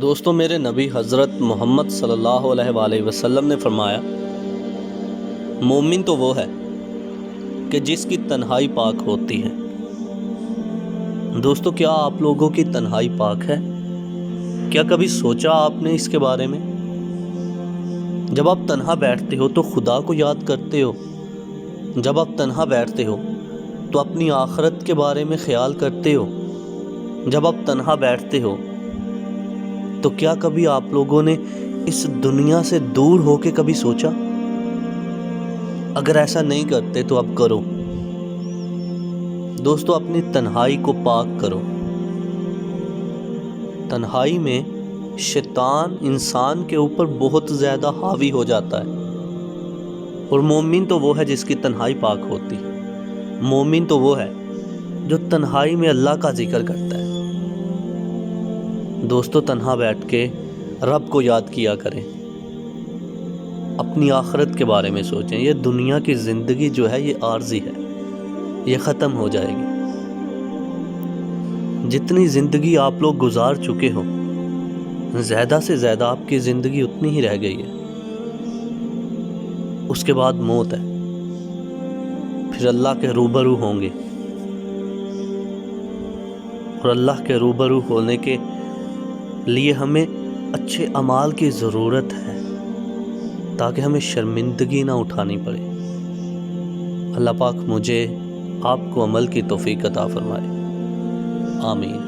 دوستو، میرے نبی حضرت محمد صلی اللہ علیہ وآلہ وسلم نے فرمایا، مومن تو وہ ہے کہ جس کی تنہائی پاک ہوتی ہے۔ دوستو، کیا آپ لوگوں کی تنہائی پاک ہے؟ کیا کبھی سوچا آپ نے اس کے بارے میں؟ جب آپ تنہا بیٹھتے ہو تو خدا کو یاد کرتے ہو؟ جب آپ تنہا بیٹھتے ہو تو اپنی آخرت کے بارے میں خیال کرتے ہو؟ جب آپ تنہا بیٹھتے ہو تو کیا کبھی آپ لوگوں نے اس دنیا سے دور ہو کے کبھی سوچا؟ اگر ایسا نہیں کرتے تو اب کرو۔ دوستو، اپنی تنہائی کو پاک کرو۔ تنہائی میں شیطان انسان کے اوپر بہت زیادہ حاوی ہو جاتا ہے، اور مومن تو وہ ہے جس کی تنہائی پاک ہوتی ہے۔ مومن تو وہ ہے جو تنہائی میں اللہ کا ذکر کرتا ہے۔ دوستو، تنہا بیٹھ کے رب کو یاد کیا کریں، اپنی آخرت کے بارے میں سوچیں۔ یہ دنیا کی زندگی جو ہے یہ عارضی ہے، یہ ختم ہو جائے گی۔ جتنی زندگی آپ لوگ گزار چکے ہو، زیادہ سے زیادہ آپ کی زندگی اتنی ہی رہ گئی ہے۔ اس کے بعد موت ہے، پھر اللہ کے روبرو ہوں گے، اور اللہ کے روبرو ہونے کے لیے ہمیں اچھے اعمال کی ضرورت ہے، تاکہ ہمیں شرمندگی نہ اٹھانی پڑے۔ اللہ پاک مجھے آپ کو عمل کی توفیق عطا فرمائے، آمین۔